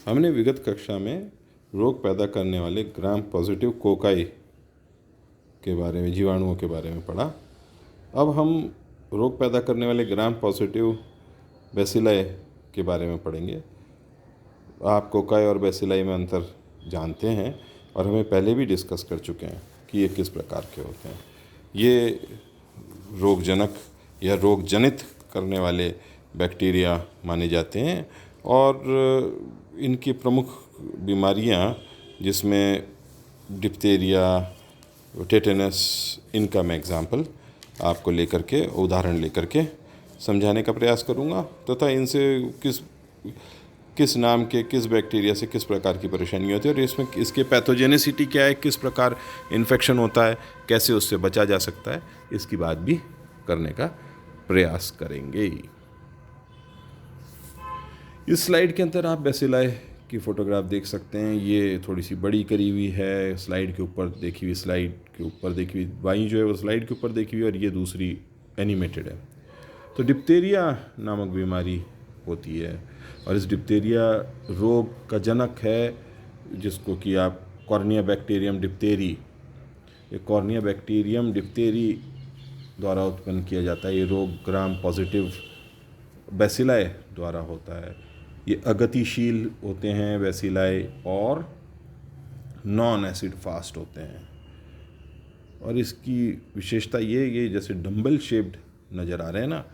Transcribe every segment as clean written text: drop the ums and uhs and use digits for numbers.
हमने विगत कक्षा में रोग पैदा करने वाले ग्राम पॉजिटिव कोकाई के बारे में, जीवाणुओं के बारे में पढ़ा। अब हम रोग पैदा करने वाले ग्राम पॉजिटिव बेसिलाई के बारे में पढ़ेंगे। आप कोकाई और बेसिलाई में अंतर जानते हैं और हमें पहले भी डिस्कस कर चुके हैं कि ये किस प्रकार के होते हैं। ये रोगजनक या रोग जनित करने वाले बैक्टीरिया माने जाते हैं और इनकी प्रमुख बीमारियां, जिसमें डिप्थीरिया, टेटेनस, इनका मैं एग्जाम्पल आपको लेकर के, उदाहरण लेकर के समझाने का प्रयास करूंगा तथा इनसे किस नाम के किस बैक्टीरिया से किस प्रकार की परेशानी होती है और इसमें इसके पैथोजेनिसिटी क्या है, किस प्रकार इन्फेक्शन होता है, कैसे उससे बचा जा सकता है, इसकी बात भी करने का प्रयास करेंगे। इस स्लाइड के अंदर आप बेसिलाई की फ़ोटोग्राफ देख सकते हैं। ये थोड़ी सी बड़ी करी हुई है, स्लाइड के ऊपर देखी हुई, स्लाइड के ऊपर देखी हुई बाई जो है वो स्लाइड के ऊपर देखी हुई और ये दूसरी एनिमेटेड है। तो डिप्थीरिया नामक बीमारी होती है और इस डिप्थीरिया रोग का जनक है, जिसको कि आप कॉर्निया बैक्टीरियम डिप्थेरी, ये कॉर्निया बैक्टीरियम डिप्थेरी द्वारा उत्पन्न किया जाता है। ये रोग ग्राम पॉजिटिव बेसिलाई द्वारा होता है। ये अगतिशील होते हैं बेसिलाई और नॉन एसिड फास्ट होते हैं और इसकी विशेषता ये जैसे डंबल शेप्ड नज़र आ रहे हैं ना,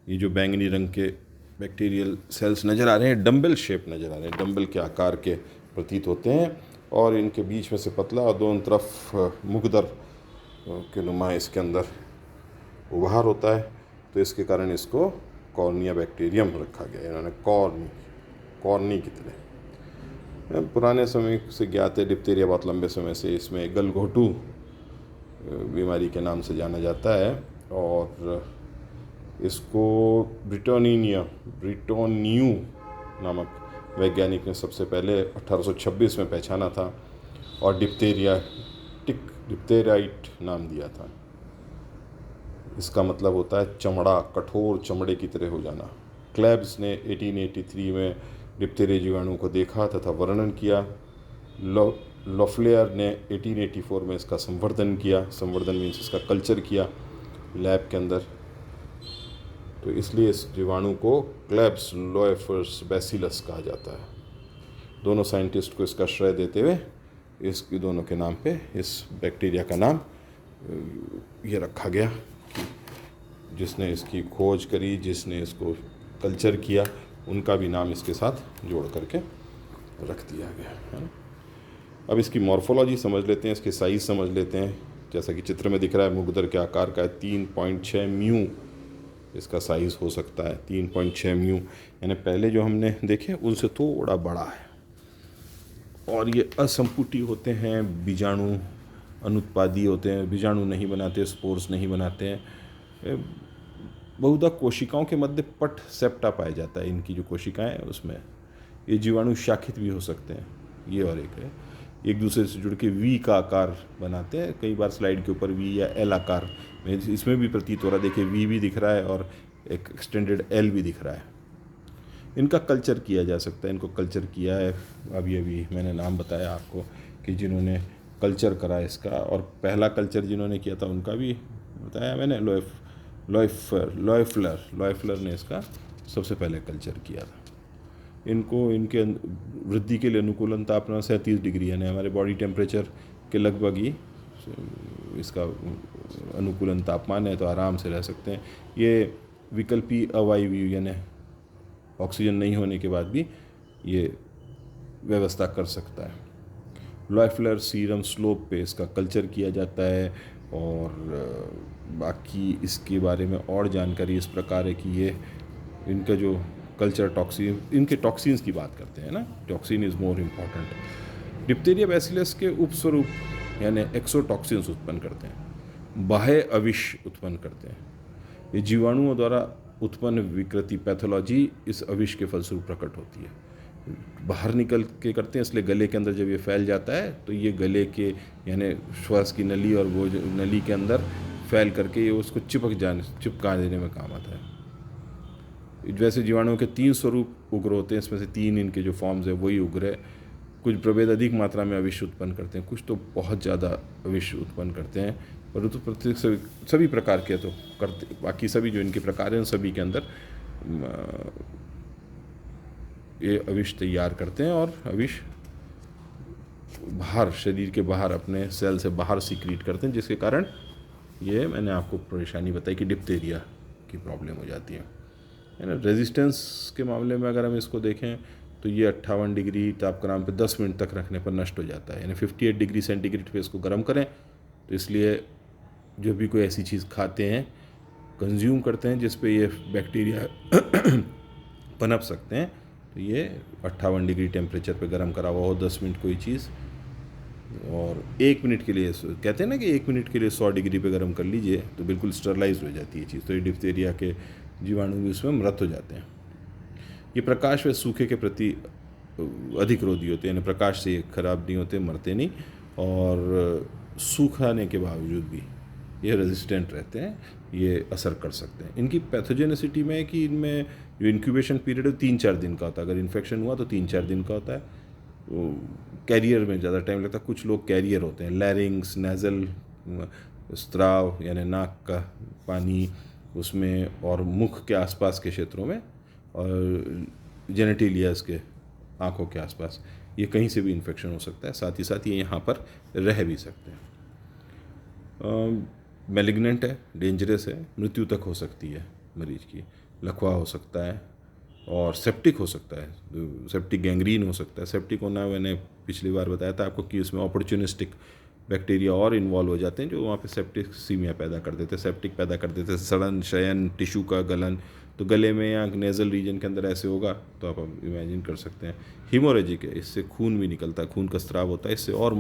ये जो बैंगनी रंग के बैक्टीरियल सेल्स नज़र आ रहे हैं, डंबल शेप नज़र आ रहे हैं, डंबल के आकार के प्रतीत होते हैं और इनके बीच में से पतला और दोनों तरफ मुखदर के नुमा इसके अंदर उभार होता है। तो इसके कारण इसको कॉर्निया बैक्टीरियम रखा गया। इन्होंने कॉर्नी की तरह पुराने समय से ज्ञात है। डिप्थीरिया बहुत लंबे समय से इसमें गलघोटू बीमारी के नाम से जाना जाता है और इसको ब्रिटोनियू नामक वैज्ञानिक ने सबसे पहले 1826 में पहचाना था और डिप्थेराइट नाम दिया था। इसका मतलब होता है चमड़ा, कठोर चमड़े की तरह हो जाना। क्लेब्स ने 1883 में डिप्थीरिया जीवाणु को देखा तथा वर्णन किया। लोफ्लेयर ने 1884 में इसका संवर्धन किया। संवर्धन मीन्स इसका कल्चर किया लैब के अंदर। तो इसलिए इस जीवाणु को क्लेब्स लोएफर्स बैसिलस कहा जाता है। दोनों साइंटिस्ट को इसका श्रेय देते हुए इसकी दोनों के नाम पे इस बैक्टीरिया का नाम ये रखा गया। जिसने इसकी खोज करी, जिसने इसको कल्चर किया, उनका भी नाम इसके साथ जोड़ करके रख दिया गया है ना। अब इसकी मॉर्फोलॉजी समझ लेते हैं, इसके साइज़ समझ लेते हैं। जैसा कि चित्र में दिख रहा है, मुगदर के आकार का है। 3.6 म्यू इसका साइज़ हो सकता है। 3.6 म्यू यानी पहले जो हमने देखे उनसे थोड़ा बड़ा है और ये असंपुटी होते हैं, बीजाणु अनुत्पादी होते हैं, बीजाणु नहीं बनाते, स्पोर्स नहीं बनाते हैं। बहुधा कोशिकाओं के मध्य पट सेप्टा पाया जाता है। इनकी जो कोशिकाएं हैं उसमें ये जीवाणु शाखित भी हो सकते हैं। ये और एक है, एक दूसरे से जुड़ के वी का आकार बनाते हैं। कई बार स्लाइड के ऊपर वी या एल आकार में इसमें भी प्रतीत हो रहा है। देखिए वी भी दिख रहा है और एक एक्सटेंडेड एल भी दिख रहा है। इनका कल्चर किया जा सकता है। इनको कल्चर किया है, अभी मैंने नाम बताया आपको कि जिन्होंने कल्चर करा इसका, और पहला कल्चर जिन्होंने किया था उनका भी बताया मैंने, लोएफ्लर ने इसका सबसे पहले कल्चर किया था। इनको इनके वृद्धि के लिए अनुकूलन तापमान 37 डिग्री यानी हमारे बॉडी टेम्परेचर के लगभग ही इसका अनुकूलन तापमान है, तो आराम से रह सकते हैं। ये विकल्पी अवायवीय यानी ऑक्सीजन नहीं होने के बाद भी ये व्यवस्था कर सकता है। लोएफ्लर सीरम स्लोप पे इसका कल्चर किया जाता है और बाकी इसके बारे में और जानकारी इस प्रकार है कि ये इनका जो कल्चर टॉक्सिन, इनके टॉक्सिन्स की बात करते हैं ना, toxin is more important. Diphtheria bacillus के उपस्वरूप यानी एक्सोटॉक्सिन्स उत्पन्न करते हैं, बाह्य अविश उत्पन्न करते हैं। ये जीवाणुओं द्वारा उत्पन्न विकृति पैथोलॉजी इस अविश के फलस्वरूप प्रकट होती है। बाहर निकल के करते हैं, इसलिए गले के अंदर जब ये फैल जाता है तो ये गले के यानी श्वास की नली और वो नली के अंदर फैल करके ये उसको चिपका देने में काम आता है। वैसे जीवाणुओं के 3 स्वरूप उग्र होते हैं, इसमें से 3 इनके जो फॉर्म्स है वही उग्र है। कुछ प्रभेद अधिक मात्रा में अविष्य उत्पन्न करते हैं, कुछ तो बहुत ज़्यादा अविष्य उत्पन्न करते हैं, परंतु प्रत्येक सभी प्रकार के तो करते, बाकी सभी जो इनके प्रकार हैं सभी के अंदर ये अविष तैयार करते हैं और अविष बाहर, शरीर के बाहर, अपने सेल से बाहर सीक्रेट करते हैं, जिसके कारण ये मैंने आपको परेशानी बताई कि डिप्थीरिया की प्रॉब्लम हो जाती है ना। रेजिस्टेंस के मामले में अगर हम इसको देखें तो ये 58 डिग्री तापक्रम पे 10 मिनट तक रखने पर नष्ट हो जाता है, यानी 58 डिग्री सेंटीग्रेड पे इसको गर्म करें। तो इसलिए जो भी कोई ऐसी चीज़ खाते हैं, कंज्यूम करते हैं जिस पे ये बैक्टीरिया पनप सकते हैं, तो ये 58 डिग्री टेम्परेचर पे गर्म करा हुआ हो 10 मिनट कोई चीज़, और 1 मिनट के लिए, कहते हैं ना कि 1 मिनट के लिए 100 डिग्री पे गर्म कर लीजिए तो बिल्कुल स्टरलाइज हो जाती है चीज़। तो ये डिप्थीरिया के जीवाणु भी उसमें मृत हो जाते हैं। ये प्रकाश व सूखे के प्रति अधिक रोधी होते हैं, यानी प्रकाश से ये खराब नहीं होते, मरते नहीं, और सूखाने के बावजूद भी ये रेजिस्टेंट रहते हैं, ये असर कर सकते हैं। इनकी पैथोजेनिसिटी में है कि इनमें जो इंक्यूबेशन पीरियड है 3-4 दिन का होता है। अगर इन्फेक्शन हुआ तो 3-4 दिन का होता है। कैरियर में ज़्यादा टाइम लगता है। कुछ लोग कैरियर होते हैं, लैरिंग्स, नेज़ल स्त्राव यानी नाक का पानी उसमें, और मुख के आसपास के क्षेत्रों में, और जेनेटिलियाज के आँखों के आसपास, ये कहीं से भी इन्फेक्शन हो सकता है। साथ ही साथ ये यहाँ पर रह भी सकते हैं। मैलिग्नेंट है, डेंजरस है, मृत्यु तक हो सकती है मरीज की, लकवा हो सकता है और सेप्टिक हो सकता है, सेप्टिक गैंग्रीन हो सकता है। सेप्टिक होना मैंने पिछली बार बताया था आपको कि उसमें अपॉर्चुनिस्टिक बैक्टीरिया और इन्वॉल्व हो जाते हैं जो वहाँ पे सेप्टिक सीमिया पैदा कर देते हैं, सेप्टिक पैदा कर देते हैं, सड़न, शयन, टिश्यू का गलन। तो गले में या नेज़ल रीजन के अंदर ऐसे होगा तो आप इमेजिन कर सकते हैं। हीमोरेजिक है, इससे खून भी निकलता है, खून का स्राव होता है। इससे और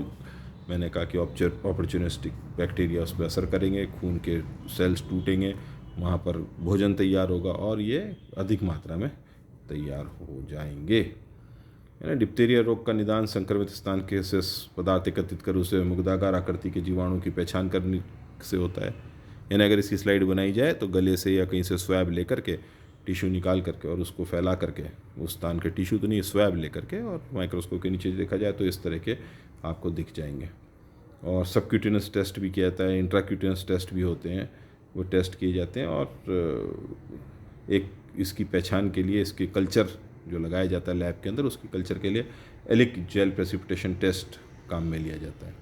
मैंने कहा कि अपॉर्चुनिस्टिक बैक्टीरिया उस पर असर करेंगे, खून के सेल्स टूटेंगे, वहाँ पर भोजन तैयार होगा और ये अधिक मात्रा में तैयार हो जाएंगे। है ना। डिप्थीरिया रोग का निदान संक्रमित स्थान के से पदार्थ एकत्रित कर उसे मुग्धाकार आकृति के जीवाणु की पहचान करने से होता है। यानी अगर इसकी स्लाइड बनाई जाए तो गले से या कहीं से स्वैब लेकर के, टिश्यू निकाल करके और उसको फैला करके, उस स्थान के टिश्यू तो नहीं, स्वैब लेकर के, और माइक्रोस्कोप के नीचे देखा जाए तो इस तरह के आपको दिख जाएंगे। और सबक्यूटेनियस टेस्ट भी किया जाता है, इंट्राक्यूटेनियस टेस्ट भी होते हैं, वो टेस्ट किए जाते हैं। और एक इसकी पहचान के लिए इसके कल्चर जो लगाया जाता है लैब के अंदर, उसकी कल्चर के लिए एलिक जेल प्रेसिपिटेशन टेस्ट काम में लिया जाता है।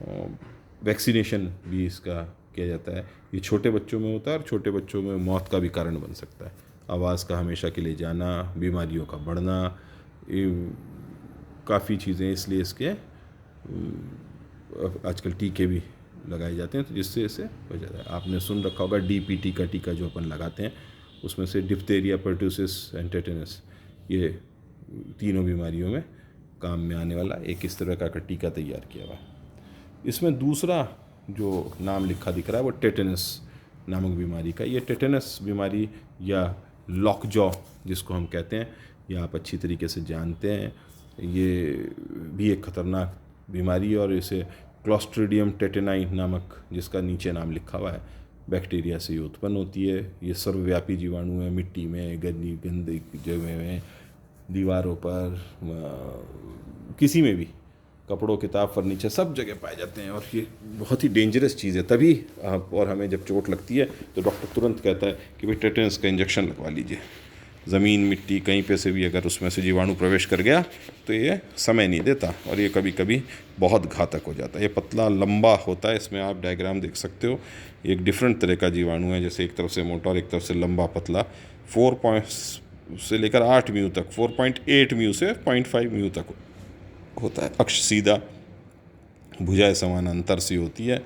और वैक्सीनेशन भी इसका किया जाता है। ये छोटे बच्चों में होता है और छोटे बच्चों में मौत का भी कारण बन सकता है। आवाज़ का हमेशा के लिए जाना, बीमारियों का बढ़ना, काफ़ी चीज़ें, इसलिए इसके आजकल टीके भी लगाए जाते हैं तो जिससे इसे हो जाता है। आपने सुन रखा होगा डीपीटी का टीका जो अपन लगाते हैं, उसमें से डिप्थीरिया, पर्टूसिस एंड टेटेनस, ये तीनों बीमारियों में काम में आने वाला एक इस तरह का टीका तैयार किया हुआ है। इसमें दूसरा जो नाम लिखा दिख रहा है वो टेटेनस नामक बीमारी का। ये टेटेनस बीमारी या लॉकजॉ जिसको हम कहते हैं, ये आप अच्छी तरीके से जानते हैं। ये भी एक खतरनाक बीमारी है और इसे क्लॉस्ट्रिडियम टेटेनाई नामक, जिसका नीचे नाम लिखा हुआ है, बैक्टीरिया से उत्पन्न होती है। ये सर्वव्यापी जीवाणु है, मिट्टी में, गंदी जगह में, दीवारों पर, किसी में भी, कपड़ों, किताब, फर्नीचर, सब जगह पाए जाते हैं। और ये बहुत ही डेंजरस चीज़ है। तभी और हमें जब चोट लगती है तो डॉक्टर तुरंत कहता है कि भाई टेटेनस का इंजेक्शन लगवा लीजिए। ज़मीन, मिट्टी, कहीं पे से भी अगर उसमें से जीवाणु प्रवेश कर गया तो ये समय नहीं देता और ये कभी कभी बहुत घातक हो जाता है। ये पतला लंबा होता है, इसमें आप डायग्राम देख सकते हो। एक डिफरेंट तरह का जीवाणु है, जैसे एक तरफ से मोटा और एक तरफ से लंबा पतला। 4 पॉइंट्स से लेकर 8 म्यू तक, 4.8 म्यू से 0.5 म्यू तक होता है। अक्ष सीधा, भुजाएं समानांतर सी होती है।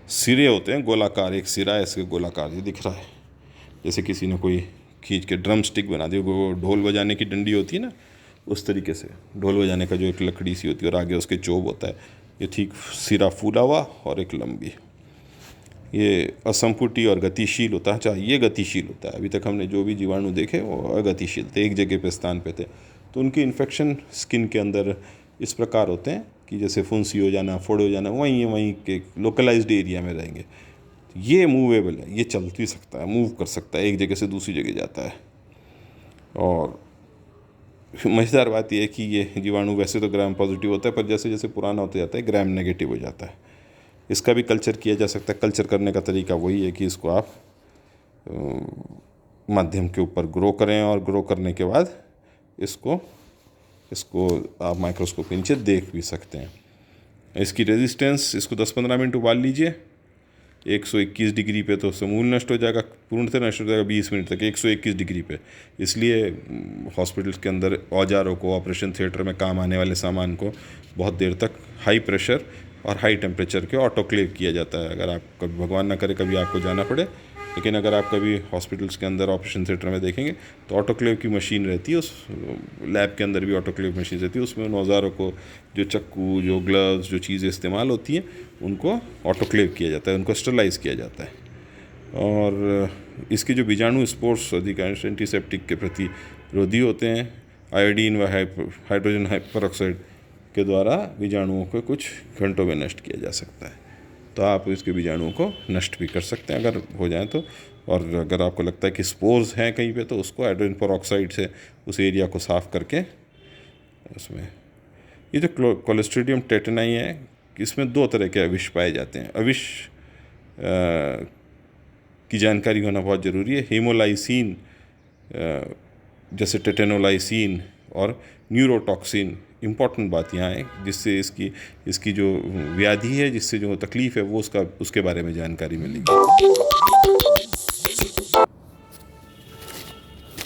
सिरे होते हैं गोलाकार, एक सिरा है इसके गोलाकार, ये दिख रहा है, जैसे किसी ने कोई खींच के ड्रम स्टिक बना दी, वो ढोल बजाने की डंडी होती है ना, उस तरीके से ढोल बजाने का जो एक लकड़ी सी होती है और आगे उसके चोब होता है, ये ठीक सिरा फूला हुआ और एक लंबी। ये असंपुटी और गतिशील होता है। अच्छा, ये गतिशील होता है। अभी तक हमने जो भी जीवाणु देखे वो अगतिशील थे, एक जगह पे स्थान पे थे। तो उनके इन्फेक्शन स्किन के अंदर इस प्रकार होते हैं कि जैसे फुंसी हो जाना, फोड़ हो जाना, वहीं के लोकलाइज्ड एरिया में रहेंगे। तो ये मूवेबल है, ये चल भी सकता है, मूव कर सकता है, एक जगह से दूसरी जगह जाता है। और मज़ेदार बात यह है कि ये जीवाणु वैसे तो ग्राम पॉजिटिव होता है, पर जैसे जैसे पुराना होता जाता है ग्राम नेगेटिव हो जाता है। इसका भी कल्चर किया जा सकता है। कल्चर करने का तरीका वही है कि इसको आप माध्यम के ऊपर ग्रो करें, और ग्रो करने के बाद इसको आप माइक्रोस्कोप के नीचे देख भी सकते हैं। इसकी रेजिस्टेंस, इसको 10-15 मिनट उबाल लीजिए 121 डिग्री पे, तो समूल नष्ट हो जाएगा, पूर्णतः नष्ट हो जाएगा 20 मिनट तक 121 डिग्री पे। इसलिए हॉस्पिटल्स के अंदर औजारों को, ऑपरेशन थिएटर में काम आने वाले सामान को बहुत देर तक हाई प्रेशर और हाई टेम्परेचर के ऑटोक्लेव किया जाता है। अगर आप कभी, भगवान ना करे, कभी आपको जाना पड़े, लेकिन अगर आप कभी हॉस्पिटल्स के अंदर ऑपरेशन थिएटर में देखेंगे तो ऑटोक्लेव की मशीन रहती है, उस लैब के अंदर भी ऑटोक्लेव मशीन रहती है। उसमें उन औजारों को, जो चक्कू, जो ग्लव्स, जो चीज़ें इस्तेमाल होती हैं, उनको ऑटोक्लेव किया जाता है, उनको स्टरलाइज किया जाता है। और इसके जो बीजाणु स्पोर्स अधिकांश एंटीसेप्टिक के प्रति रोधी होते हैं। आयोडीन व हाइड्रोजन परऑक्साइड के द्वारा बीजाणुओं को कुछ घंटों में नष्ट किया जा सकता है। तो आप इसके बीजाणुओं को नष्ट भी कर सकते हैं अगर हो जाए तो। और अगर आपको लगता है कि स्पोर्स हैं कहीं पे, तो उसको हाइड्रोजन परऑक्साइड से उस एरिया को साफ़ करके उसमें, ये जो क्लोस्ट्रीडियम टेटनाई है, इसमें 2 तरह के अविश पाए जाते हैं। अविश की जानकारी होना बहुत ज़रूरी है। हेमोलाइसिन जैसे टेटेनोलाइसिन और न्यूरोटॉक्सिन, इम्पॉर्टेंट बात यहाँ है, जिससे इसकी जो व्याधि है, जिससे जो तकलीफ़ है, वो उसके बारे में जानकारी मिलेगी।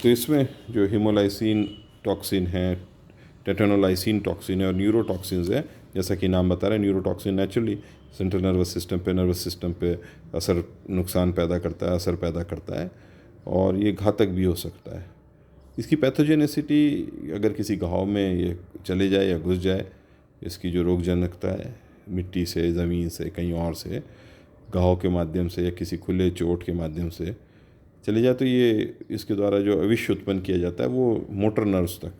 तो इसमें जो हेमोलाइसिन टॉक्सिन है, टेटेनोलाइसिन टॉक्सिन है और न्यूरोटॉक्सिन्स है, जैसा कि नाम बता रहे हैं। Neurotoxin naturally central nervous system पे, नर्वस सिस्टम पे नुकसान पैदा करता है, असर पैदा करता है, और ये घातक भी हो सकता है। इसकी पैथोजेनिसिटी, अगर किसी घाव में ये चले जाए या घुस जाए, इसकी जो रोगजनकता है, मिट्टी से, ज़मीन से, कहीं और से, घाव के माध्यम से या किसी खुले चोट के माध्यम से चले जाए, तो ये इसके द्वारा जो अविश उत्पन्न किया जाता है वो मोटर नर्व्स तक,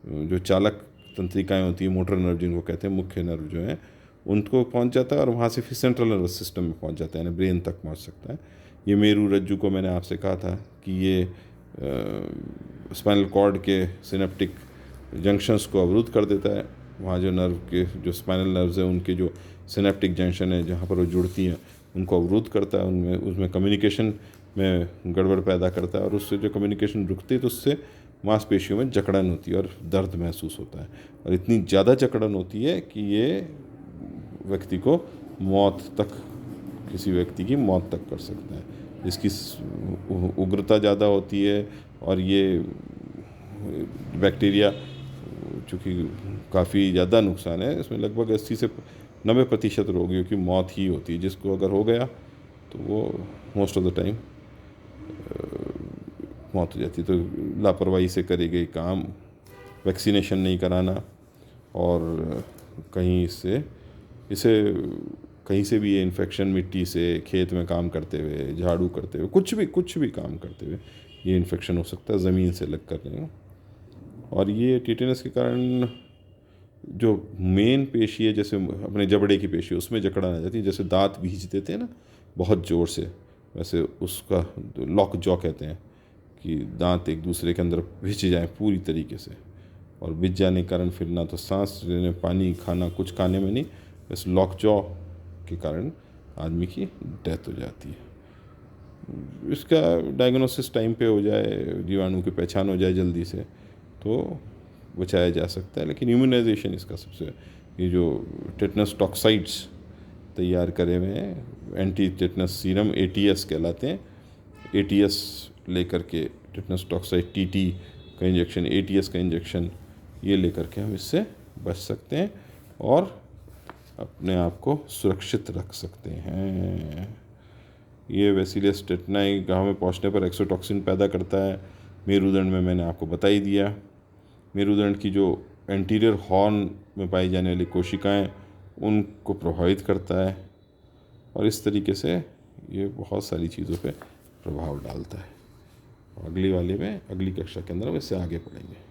जो चालक तंत्रिकाएं होती है, मोटर नर्व जिनको कहते हैं, मुख्य नर्व जो हैं, उनको पहुंच जाता है, और वहाँ से फिर सेंट्रल नर्वस सिस्टम में पहुंच जाता है, यानी ब्रेन तक पहुंच सकता है। ये मेरू रज्जु को मैंने आपसे कहा था कि ये स्पाइनल कॉर्ड के सिनेप्टिक जंक्शंस को अवरुद्ध कर देता है। वहाँ जो नर्व के, जो स्पाइनल नर्व्स हैं, उनके जो सिनेप्टिक जंक्शन है, जहाँ पर वो जुड़ती हैं, उनको अवरुद्ध करता है, उसमें कम्युनिकेशन में गड़बड़ पैदा करता है, और उससे जो कम्युनिकेशन रुकती है तो उससे मांसपेशियों में जकड़न होती है और दर्द महसूस होता है। और इतनी ज़्यादा जकड़न होती है कि ये व्यक्ति को मौत तक, किसी व्यक्ति की मौत तक कर सकता है। इसकी उग्रता ज़्यादा होती है, और ये बैक्टीरिया चूँकि काफ़ी ज़्यादा नुकसान है, इसमें लगभग 80 से 90% रोगियों की मौत ही होती है। जिसको अगर हो गया तो वो मोस्ट ऑफ द टाइम मौत हो जाती है। तो लापरवाही से करे गई काम, वैक्सीनेशन नहीं कराना, और कहीं से भी ये इन्फेक्शन, मिट्टी से, खेत में काम करते हुए, झाड़ू करते हुए, कुछ भी काम करते हुए ये इन्फेक्शन हो सकता है, ज़मीन से लग कर नहीं। और ये टिटेनस के कारण जो मेन पेशी है, जैसे अपने जबड़े की पेशी, उसमें जकड़न आ जाती है। जैसे दांत भींच देते हैं ना बहुत ज़ोर से, वैसे उसका लॉक जॉ कहते हैं कि दांत एक दूसरे के अंदर भिंच जाएं पूरी तरीके से, और भिंच जाने के कारण फिर ना तो सांस लेने, पानी खाना, कुछ खाने में नहीं, बस लॉक जॉ के कारण आदमी की डेथ हो जाती है। इसका डायग्नोसिस टाइम पे हो जाए, जीवाणु की पहचान हो जाए जल्दी से, तो बचाया जा सकता है। लेकिन इम्यूनाइजेशन इसका सबसे, ये जो टेटनस टॉक्साइड्स तैयार करे हुए हैं, एंटी टेटनस सीरम, ATS कहलाते हैं, ATS लेकर के, टेटनस टॉक्साइड TT का इंजेक्शन, ATS का इंजेक्शन, ये लेकर के हम इससे बच सकते हैं और अपने आप को सुरक्षित रख सकते हैं। ये बेसिलस टेटनाई घाव में पहुंचने पर एक्सोटॉक्सिन पैदा करता है। मेरुदंड में मैंने आपको बता ही दिया। मेरुदंड की जो एंटीरियर हॉर्न में पाई जाने वाली कोशिकाएं, उनको प्रभावित करता है, और इस तरीके से ये बहुत सारी चीज़ों पे प्रभाव डालता है। अगली कक्षा के अंदर हम इससे आगे पढ़ेंगे।